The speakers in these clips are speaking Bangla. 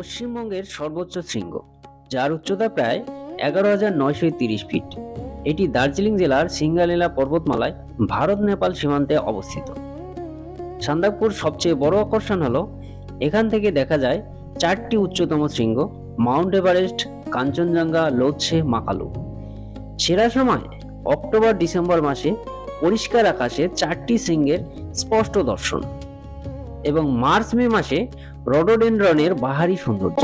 পশ্চিমবঙ্গের সর্বোচ্চ শৃঙ্গ, যার উচ্চতা প্রায় 11,930 ফিট। এটি দার্জিলিং জেলার সিঙ্গালীলা পর্বতমালায় ভারত নেপাল সীমান্তে অবস্থিত। সান্দাকপুর সবচেয়ে বড় আকর্ষণ হলো এখান থেকে দেখা যায় 4টি উচ্চতম শৃঙ্গ: মাউন্ট এভারেস্ট, কাঞ্চনজঙ্ঘা, লোৎসে, মাকালু। সেরা সময় অক্টোবর-ডিসেম্বর মাসে পরিষ্কার আকাশে 4টি শৃঙ্গের স্পষ্ট দর্শন, এবং মার্চ-মে মাসে রডোডেনড্রনের বাহারি সৌন্দর্য।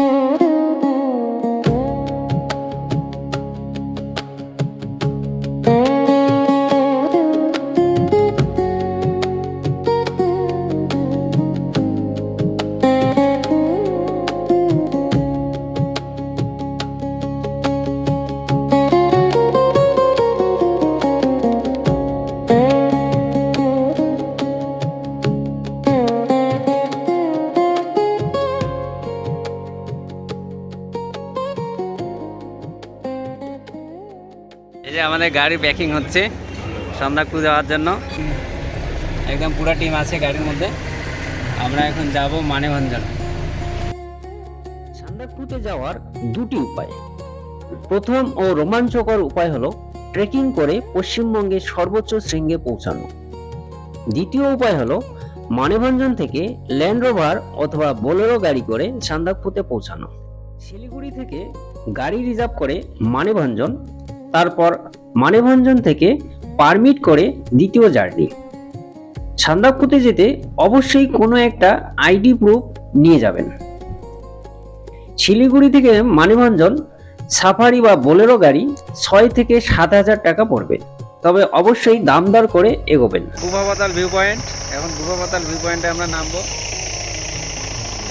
এই যে আমাদের গাড়ি প্যাকিং হচ্ছে সান্দাকপু যাওয়ার জন্য। একদম পুরো টিম আছে গাড়ির মধ্যে। আমরা এখন যাব মানেভঞ্জন। সান্দাকপুতে যাওয়ার দুটি উপায়। প্রথম ও রোমাঞ্চকর উপায় হলো ট্রেকিং করে পশ্চিমবঙ্গের সর্বোচ্চ শৃঙ্গে পৌঁছানো। দ্বিতীয় উপায় হলো মানেভঞ্জন থেকে ল্যান্ড রোভার অথবা বোলেরো গাড়ি করে সান্দাকপুতে পৌঁছানো। শিলিগুড়ি থেকে গাড়ি রিজার্ভ করে মানেভঞ্জন, তারপর মানেভঞ্জন থেকে পারমিট করে দ্বিতীয় জার্নি। সান্দাকপুতে যেতে অবশ্যই কোনো একটা আইডি প্রুফ নিয়ে যাবেন। শিলিগুড়ি থেকে মানেভঞ্জন সাফারি বা বোলেরো গাড়ি 6 থেকে 7,000 টাকা পড়বে, তবে অবশ্যই দাম দর করে এগোবেন। গুফাপাতাল ভিউ পয়েন্ট। এখন গুফাপাতাল ভিউ পয়েন্টে আমরা নামবো।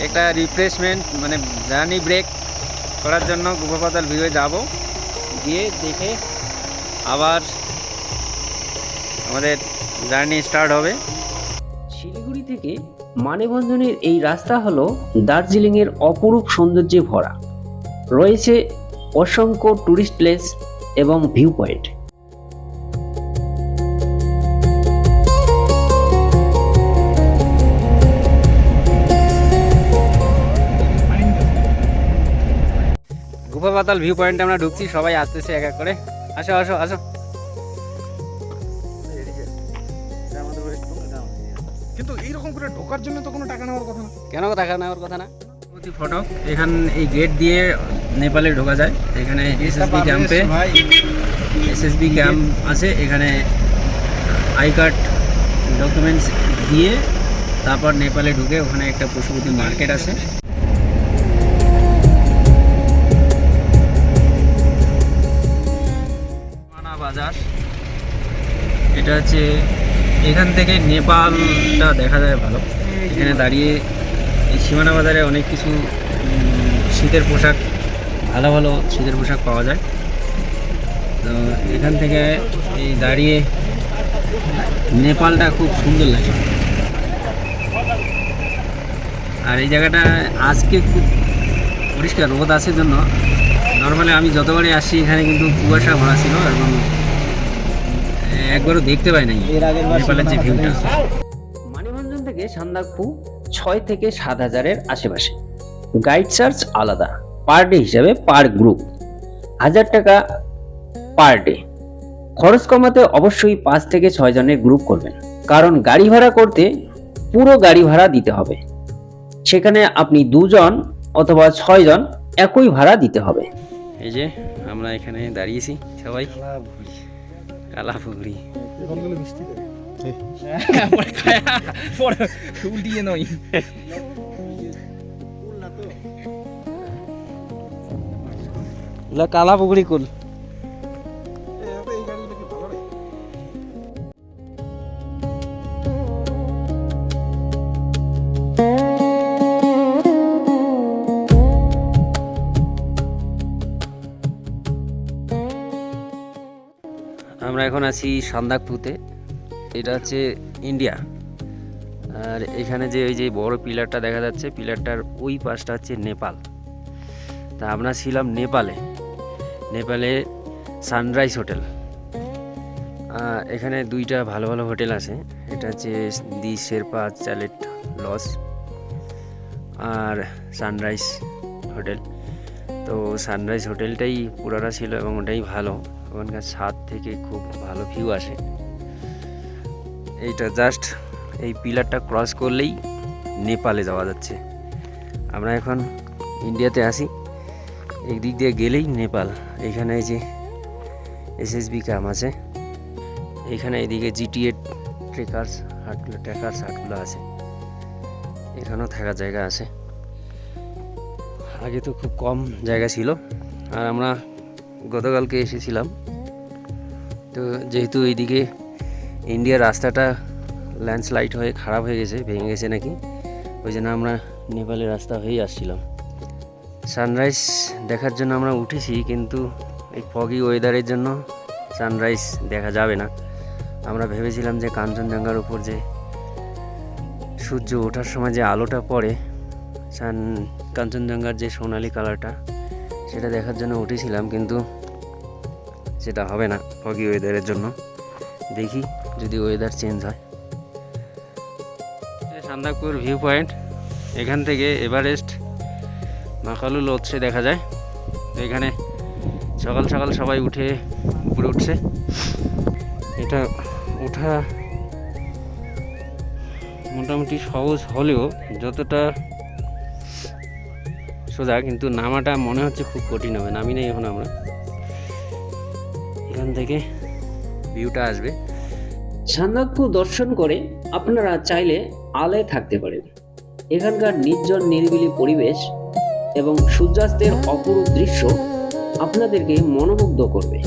একটা রিফ্রেশমেন্ট মানে জার্নি ব্রেক করার জন্য গুফাপাতাল ভিউয়ে যাব, গিয়ে দেখে আবার আমাদের জার্নি স্টার্ট হবে। শিলিগুড়ি থেকে মানেভঞ্জনের এই রাস্তা হলো দার্জিলিংয়ের অপরূপ সৌন্দর্যে ভরা। রয়েছে অসংখ্য টুরিস্ট প্লেস এবং ভিউ পয়েন্ট। গুফাপাতাল ভিউ পয়েন্টে আমরা ঢুকছি, সবাই আসতেছে এক এক করে। আসো আসো আসো। কিন্তু এইরকম করে ঢোকার জন্য তো কোনো টাকা নেওয়ার কথা না। কেন টাকা নেওয়ার কথা না? ফটো এখান এই গেট দিয়ে নেপালে ঢোকা যায়। এখানে এসএসবি ক্যাম্প আছে। এখানে আই কার্ড ডকুমেন্টস দিয়ে তারপর নেপালে ঢুকে ওখানে একটা পশুপতি মার্কেট আছে। বাজার এটা হচ্ছে, এখান থেকে নেপালটা দেখা যায় ভালো। এখানে দাঁড়িয়ে এই সীমানা বাজারে অনেক কিছু শীতের পোশাক, ভালো ভালো শীতের পোশাক পাওয়া যায়। তো এখান থেকে এই দাঁড়িয়ে নেপালটা খুব সুন্দর লাগে। আর এই জায়গাটা আজকে খুব পরিষ্কার, রোদ আছে জন্য। নর্মালি আমি যতবারই আসি এখানে কিন্তু কুয়াশা ভরা ছিল এবং একবারও দেখতে পাই নাই নেপালের যে ভিউটা। মানেভঞ্জন থেকে সান্দাকপু 6 থেকে 7,000-এর আশেপাশে। গাইড চার্জ আলাদা, পার ডে হিসাবে পার গ্রুপ 1,000 টাকা পার ডে। খরচ কমাতে অবশ্যই 5 থেকে 6 জনের গ্রুপ করবেন, কারণ গাড়ি ভাড়া করতে পুরো গাড়ি ভাড়া দিতে হবে। সেখানে আপনি 2 জন অথবা 6 জন একই ভাড়া দিতে হবে। এই যে আমরা এখানে দাঁড়িয়েছি সবাই, কালা পুকুরি উল্টিয়ে নয়। কালা পুকুরি কুল। আমরা এখন আছি সান্দাকপুতে। এটা হচ্ছে ইন্ডিয়া। আর এখানে যে ওই যে বড় পিলারটা দেখা যাচ্ছে, পিলারটার ওই পাশটা হচ্ছে নেপাল। তা আমরা ছিলাম নেপালে সানরাইজ হোটেল। এখানে 2টা ভালো ভালো হোটেল আছে। এটা হচ্ছে দি শেরপা চালেট লজ আর সানরাইজ হোটেল। তো সানরাইজ হোটেলটাই পুরানা ছিল এবং ওটাই ভালো, ওখানকার ছাদ থেকে খুব ভালো ভিউ আসে। এইটা জাস্ট এই পিলারটা ক্রস করলেই নেপালে যাওয়া যাচ্ছে। আমরা এখন ইন্ডিয়াতে আসি, এই দিক দিয়ে গেলেই নেপাল। এইখানে এই যে এসএসবি ক্যাম্প আছে, এইখানে এইদিকে জিটিএ ট্রেকার্স হাটগুলো আছে, এখানেও থাকার জায়গা আছে। আগে তো খুব কম জায়গা ছিল, আর আমরা গতকালকে এসেছিলাম। তো যেহেতু এইদিকে ইন্ডিয়ার রাস্তাটা ল্যান্ডস্লাইড হয়ে খারাপ হয়ে গেছে, ভেঙে গেছে নাকি, ওই জন্য আমরা নেপালের রাস্তা হয়েই আসছিলাম। সানরাইজ দেখার জন্য আমরা উঠেছি, কিন্তু এই ফগি ওয়েদারের জন্য সানরাইজ দেখা যাবে না। আমরা ভেবেছিলাম যে কাঞ্চনজঙ্ঘার উপর যে সূর্য ওঠার সময় যে আলোটা পড়ে, কাঞ্চনজঙ্ঘার যে সোনালি কালারটা, সেটা দেখার জন্য উঠেছিলাম, কিন্তু সেটা হবে না ফগি ওয়েদারের জন্য। দেখি যদি ওয়েদার চেঞ্জ হয়। সান্দাকপুর ভিউ পয়েন্ট, এখান থেকে এভারেস্ট মাকালু লোৎসে দেখা যায়। তো এখানে সকাল সকাল সবাই উঠে উপরে উঠছে। এটা ওঠা মোটামুটি সহজ হলেও যতটা সোজা, কিন্তু নামাটা মনে হচ্ছে খুব কঠিন হবে। নামি নেই এখন আমরা, এখান থেকে ভিউটা আসবে। সান্দাকফু দর্শন করে আপনারা চাইলে আলে থাকতে পারেন। এখানকার নির্জন নিরিবিলি পরিবেশ এবং সূর্যাস্তের অপরূপ দৃশ্য আপনাদেরকে মনোমুগ্ধ করবে।